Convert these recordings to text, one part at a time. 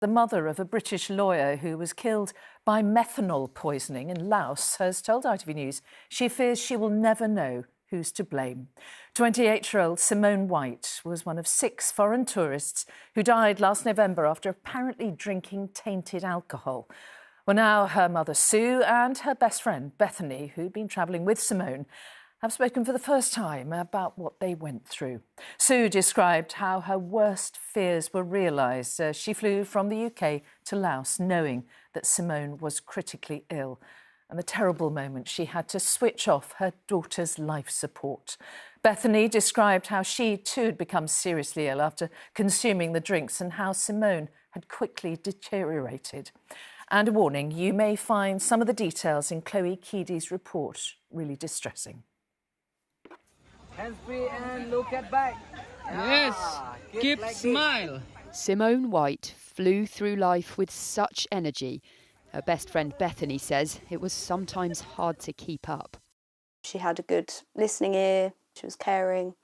The mother of a British lawyer who was killed by methanol poisoning in Laos has told ITV News she fears she will never know who's to blame. 28-year-old Simone White was one of 6 foreign tourists who died last November after apparently drinking tainted alcohol. Well, now her mother Sue and her best friend Bethany, who'd been travelling with Simone, have spoken for the first time about what they went through. Sue described how her worst fears were realised as she flew from the UK to Laos knowing that Simone was critically ill, and the terrible moment she had to switch off her daughter's life support. Bethany described how she too had become seriously ill after consuming the drinks and how Simone had quickly deteriorated. And a warning, you may find some of the details in Chloe Keady's report really distressing. Hands free and look at back. Yes, keep smile. Simone White flew through life with such energy. Her best friend Bethany says it was sometimes hard to keep up. She had a good listening ear, she was caring,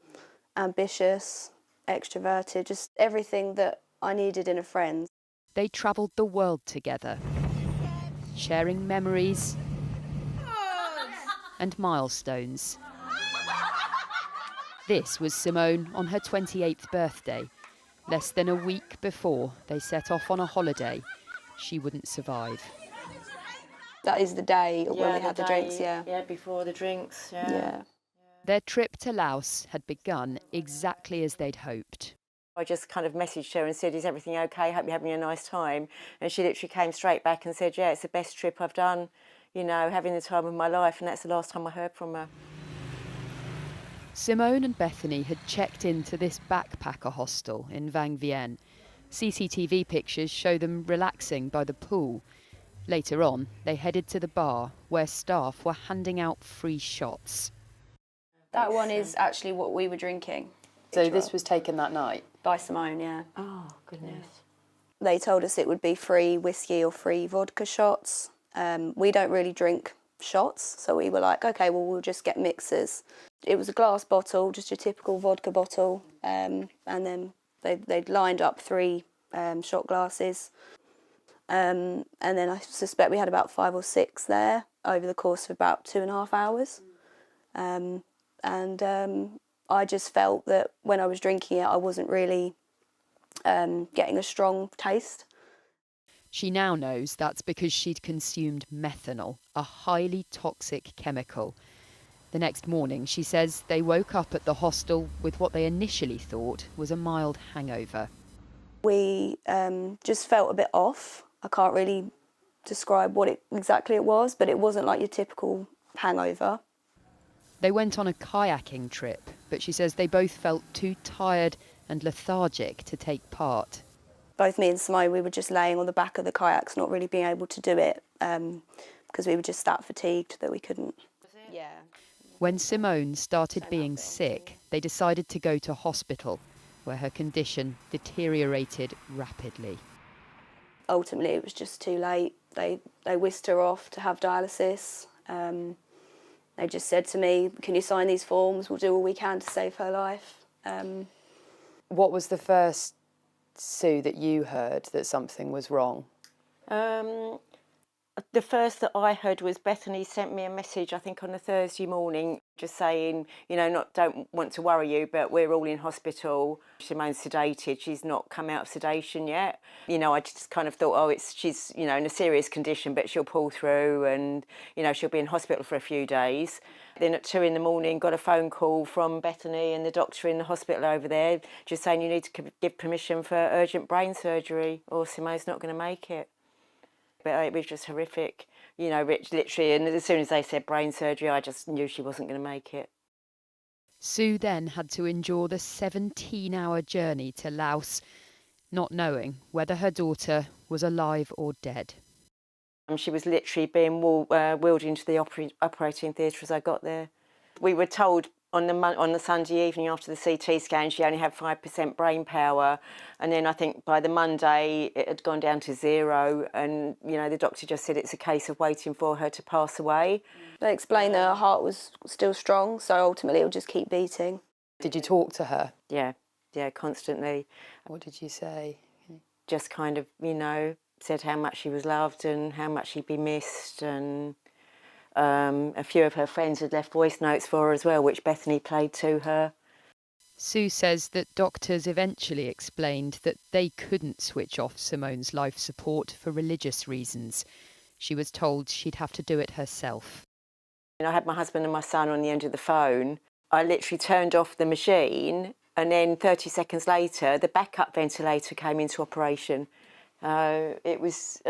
ambitious, extroverted, just everything that I needed in a friend. They travelled the world together, sharing memories and milestones. This was Simone on her 28th birthday. Less than a week before they set off on a holiday she wouldn't survive. That is the day when we had the drinks, yeah. Yeah, before the drinks, yeah. Yeah. Their trip to Laos had begun exactly as they'd hoped. I just kind of messaged her and said, is everything okay? Hope you're having a nice time. And she literally came straight back and said, yeah, it's the best trip I've done, you know, having the time of my life. And that's the last time I heard from her. Simone and Bethany had checked into this backpacker hostel in Vang Vieng. CCTV pictures show them relaxing by the pool. Later on, they headed to the bar where staff were handing out free shots. That one is actually what we were drinking. So this was taken that night? By Simone, yeah. Oh, goodness. Yeah. They told us it would be free whiskey or free vodka shots. We don't really drink shots, so we were like, OK, well, we'll just get mixers. It was a glass bottle, just a typical vodka bottle, and then they'd lined up 3 shot glasses. And then I suspect we had about 5 or 6 there over the course of about 2.5 hours. I just felt that when I was drinking it, I wasn't really getting a strong taste. She now knows that's because she'd consumed methanol, a highly toxic chemical. The next morning, she says they woke up at the hostel with what they initially thought was a mild hangover. We just felt a bit off. I can't really describe what exactly it was, but it wasn't like your typical hangover. They went on a kayaking trip, but she says they both felt too tired and lethargic to take part. Both me and Simone, we were just laying on the back of the kayaks, not really being able to do it, because we were just that fatigued that we couldn't. Yeah. When Simone started being sick, they decided to go to hospital, where her condition deteriorated rapidly. Ultimately, it was just too late. They whisked her off to have dialysis. They just said to me, can you sign these forms? We'll do all we can to save her life. What was the first, Sue, that you heard that something was wrong? The first that I heard was Bethany sent me a message, I think on a Thursday morning, just saying, you know, don't want to worry you, but we're all in hospital. Simone's sedated. She's not come out of sedation yet. You know, I just kind of thought, oh, she's, you know, in a serious condition, but she'll pull through and, you know, she'll be in hospital for a few days. Then at 2 a.m, got a phone call from Bethany and the doctor in the hospital over there, just saying you need to give permission for urgent brain surgery or Simone's not going to make it. But it was just horrific, you know, literally, and as soon as they said brain surgery, I just knew she wasn't going to make it. Sue then had to endure the 17-hour journey to Laos, not knowing whether her daughter was alive or dead. She was literally being wheeled into the operating theatre as I got there. We were told on the Sunday evening after the CT scan she only had 5% brain power, and then I think by the Monday it had gone down to 0, and you know the doctor just said it's a case of waiting for her to pass away. They explained that her heart was still strong, so ultimately it would just keep beating. Did you talk to her? Yeah, constantly. What did you say? just kind of, you know, said how much she was loved and how much she'd be missed, and a few of her friends had left voice notes for her as well, which Bethany played to her. Sue says that doctors eventually explained that they couldn't switch off Simone's life support for religious reasons. She was told she'd have to do it herself. I had my husband and my son on the end of the phone. I literally turned off the machine, and then 30 seconds later, the backup ventilator came into operation. It was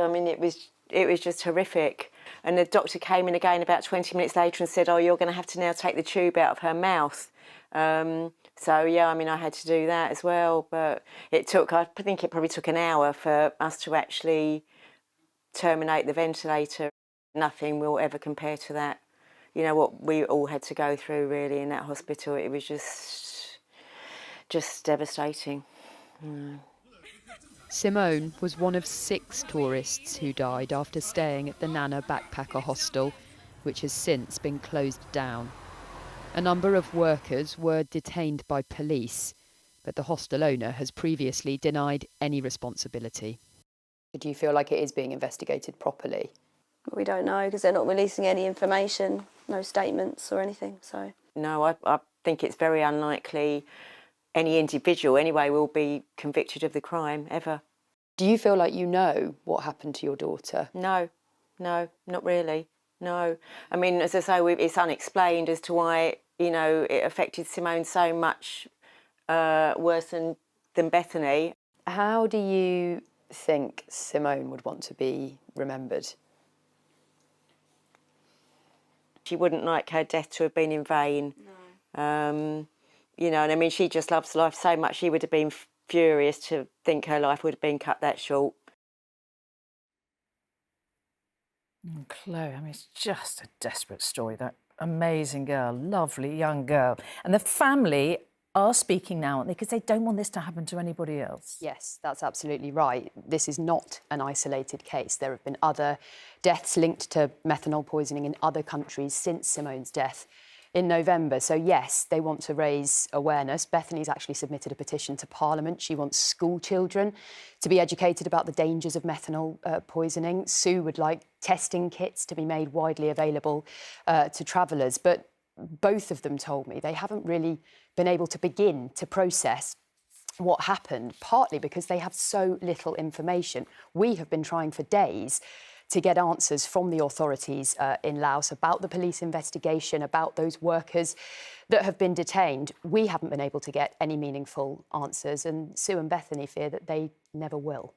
just horrific. And the doctor came in again about 20 minutes later and said, "Oh, you're going to have to now take the tube out of her mouth." So, yeah, I mean, I had to do that as well. But I think it probably took an hour for us to actually terminate the ventilator. Nothing will ever compare to that. You know, what we all had to go through, really, in that hospital. It was just devastating. Simone was one of 6 tourists who died after staying at the Nana backpacker hostel, which has since been closed down. A number of workers were detained by police, but the hostel owner has previously denied any responsibility. Do you feel like it is being investigated properly? We don't know because they're not releasing any information, no statements or anything. So no, I think it's very unlikely any individual anyway will be convicted of the crime ever. Do you feel like you know what happened to your daughter? No, not really. No, I mean, as I say, it's unexplained as to why, you know, it affected Simone so much worse than Bethany. How do you think Simone would want to be remembered? She wouldn't like her death to have been in vain. No. You know, and I mean, she just loves life so much, she would have been furious to think her life would have been cut that short. Chloe, I mean, it's just a desperate story, that amazing girl, lovely young girl. And the family are speaking now, aren't they? Because they don't want this to happen to anybody else. Yes, that's absolutely right. This is not an isolated case. There have been other deaths linked to methanol poisoning in other countries since Simone's death in November. So, yes, they want to raise awareness. Bethany's actually submitted a petition to Parliament. She wants school children to be educated about the dangers of methanol poisoning. Sue would like testing kits to be made widely available to travellers. But both of them told me they haven't really been able to begin to process what happened, partly because they have so little information. We have been trying for days to get answers from the authorities in Laos about the police investigation, about those workers that have been detained. We haven't been able to get any meaningful answers, and Sue and Bethany fear that they never will.